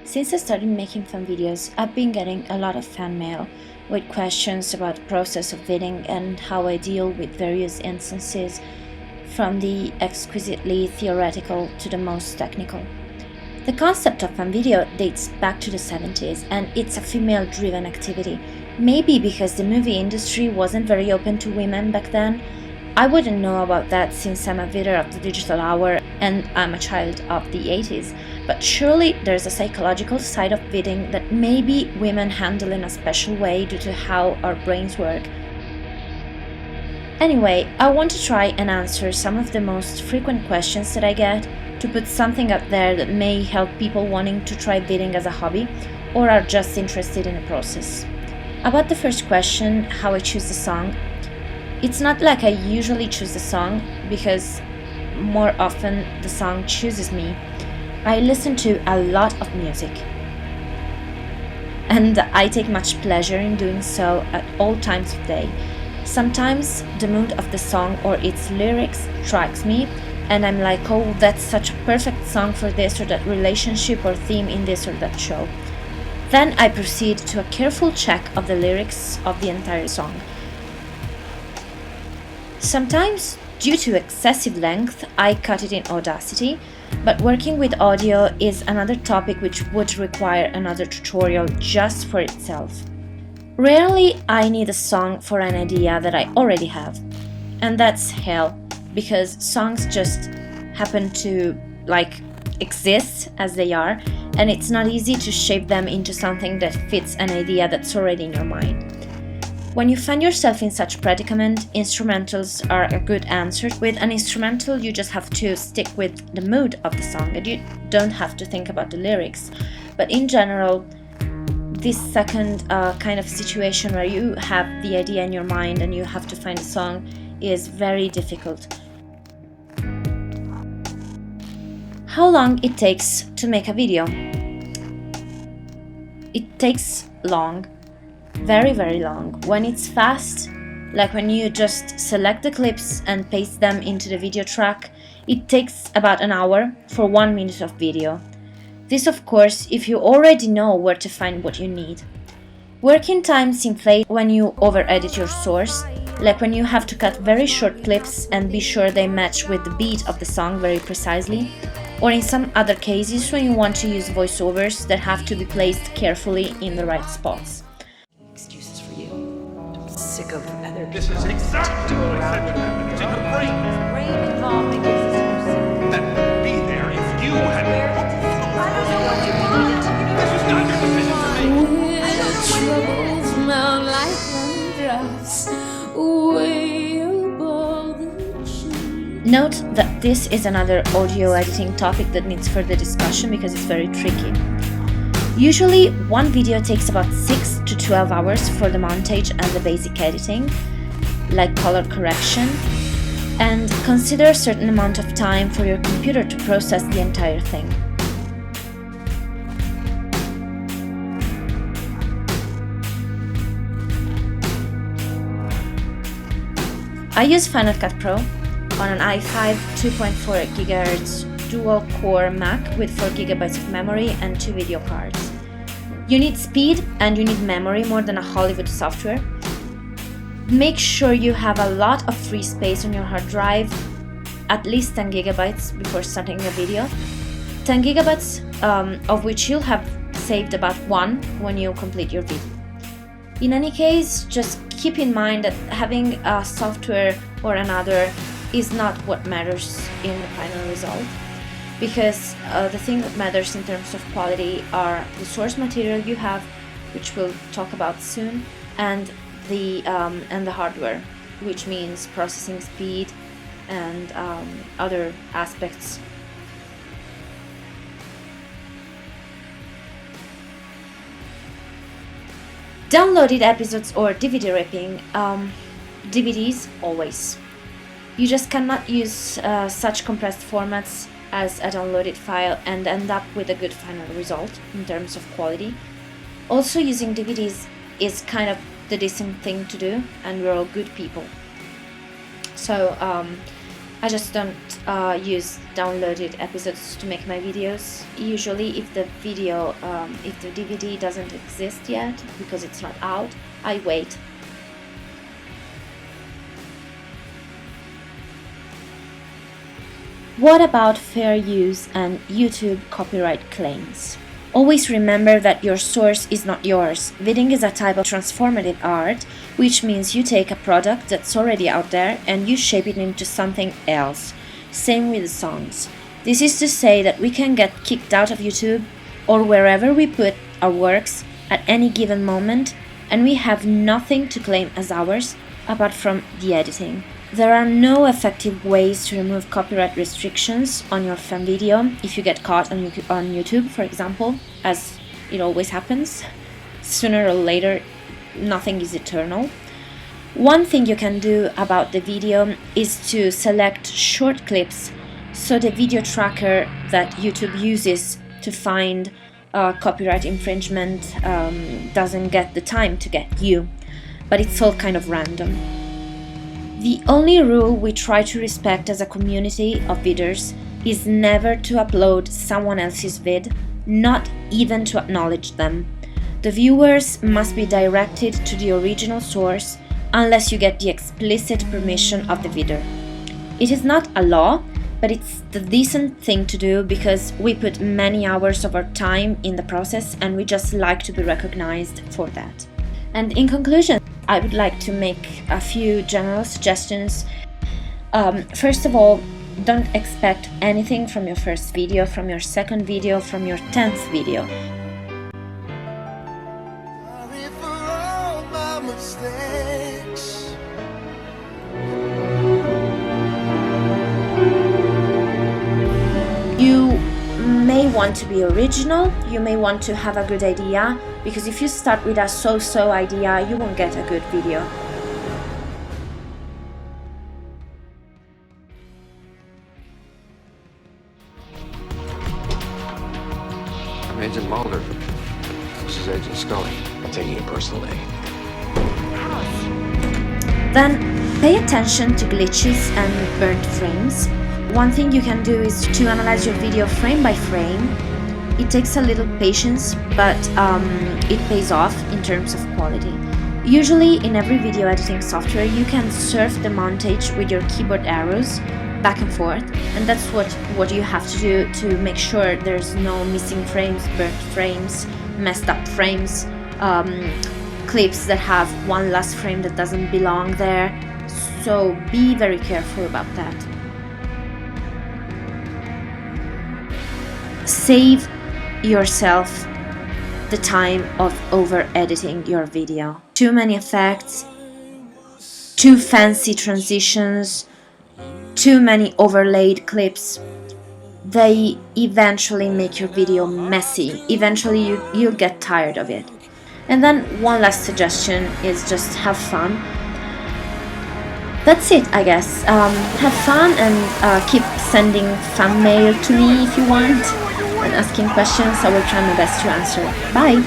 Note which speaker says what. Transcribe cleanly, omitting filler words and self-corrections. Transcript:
Speaker 1: Since I started making fan videos, I've been getting a lot of fan mail with questions about the process of bidding and how I deal with various instances, from the exquisitely theoretical to the most technical. The concept of fan video dates back to the 70s, and it's a female-driven activity. Maybe because the movie industry wasn't very open to women back then. I wouldn't know about that since I'm a bidder of the digital hour and I'm a child of the 80s, but surely there's a psychological side of bidding that maybe women handle in a special way due to how our brains work. Anyway, I want to try and answer some of the most frequent questions that I get, to put something out there that may help people wanting to try bidding as a hobby or are just interested in the process. About the first question, how I choose the song, it's not like I usually choose the song, because more often the song chooses me. I listen to a lot of music, and I take much pleasure in doing so at all times of day. Sometimes the mood of the song or its lyrics strikes me, and I'm like, oh, that's such a perfect song for this or that relationship or theme in this or that show. Then I proceed to a careful check of the lyrics of the entire song. Sometimes, due to excessive length, I cut it in Audacity, but working with audio is another topic which would require another tutorial just for itself. Rarely I need a song for an idea that I already have, and that's hell, because songs just happen to exist as they are, and it's not easy to shape them into something that fits an idea that's already in your mind. When you find yourself in such predicament, instrumentals are a good answer. With an instrumental, you just have to stick with the mood of the song and you don't have to think about the lyrics. But in general, this second kind of situation where you have the idea in your mind and you have to find a song is very difficult. How long it takes to make a video? It takes long. Very, very long. When it's fast, like when you just select the clips and paste them into the video track, it takes about an hour for 1 minute of video. This, of course, if you already know where to find what you need. Working times inflate when you over-edit your source, like when you have to cut very short clips and be sure they match with the beat of the song very precisely, or in some other cases when you want to use voiceovers that have to be placed carefully in the right spots.
Speaker 2: Excuses for you. I'm sick of other.
Speaker 3: This is exactly what I said would happen. It's in her brain.
Speaker 2: Brain involvement gives us
Speaker 3: That would be there if you had.
Speaker 2: I don't know what you want.
Speaker 3: This is not your decision to make.
Speaker 2: I don't know what it is.
Speaker 4: Smell like raindrops way above the tree.
Speaker 1: Note that this is another audio editing topic that needs further discussion because it's very tricky. Usually, one video takes about 6 to 12 hours for the montage and the basic editing, like color correction, and consider a certain amount of time for your computer to process the entire thing. I use Final Cut Pro on an i5 2.4 GHz dual-core Mac with 4 GB of memory and 2 video cards. You need speed and you need memory more than a Hollywood software. Make sure you have a lot of free space on your hard drive, at least 10 GB before starting a video. 10 GB of which you'll have saved about 1 when you complete your video. In any case, just keep in mind that having a software or another is not what matters in the final result, because the thing that matters in terms of quality are the source material you have, which we'll talk about soon, and the hardware, which means processing speed and other aspects. Downloaded episodes or DVD ripping, DVDs always. You just cannot use such compressed formats as a downloaded file and end up with a good final result in terms of quality. Also, using DVDs is kind of the decent thing to do, and we're all good people. So I just don't use downloaded episodes to make my videos. Usually if the video, if the DVD doesn't exist yet because it's not out, I wait. What about fair use and YouTube copyright claims? Always remember that your source is not yours. Vidding is a type of transformative art, which means you take a product that's already out there and you shape it into something else. Same with the songs. This is to say that we can get kicked out of YouTube or wherever we put our works at any given moment, and we have nothing to claim as ours apart from the editing. There are no effective ways to remove copyright restrictions on your fan video if you get caught on YouTube, for example, as it always happens. Sooner or later, nothing is eternal. One thing you can do about the video is to select short clips so the video tracker that YouTube uses to find copyright infringement doesn't get the time to get you, but it's all kind of random. The only rule we try to respect as a community of vidders is never to upload someone else's vid, not even to acknowledge them. The viewers must be directed to the original source unless you get the explicit permission of the vidder. It is not a law, but it's the decent thing to do because we put many hours of our time in the process and we just like to be recognized for that. And in conclusion, I would like to make a few general suggestions. First of all, don't expect anything from your first video, from your second video, from your 10th video.
Speaker 5: Sorry for all my mistakes.
Speaker 1: You may want to be original, you may want to have a good idea, because if you start with a so-so idea, you won't get a good video.
Speaker 6: I'm Agent Mulder. This is Agent Scully. I'm taking it personally.
Speaker 1: Then pay attention to glitches and burnt frames. One thing you can do is to analyze your video frame by frame. It takes a little patience, but it pays off in terms of quality. Usually in every video editing software you can surf the montage with your keyboard arrows back and forth, and that's what you have to do to make sure there's no missing frames, burnt frames, messed up frames, clips that have one last frame that doesn't belong there. So be very careful about that. Save yourself the time of over editing your video. Too many effects, too fancy transitions, too many overlaid clips. They eventually make your video messy. Eventually you'll get tired of it. And then one last suggestion is just have fun. That's it, I guess. Have fun and keep sending fan mail to me if you want and asking questions. I will try my best to answer. Bye!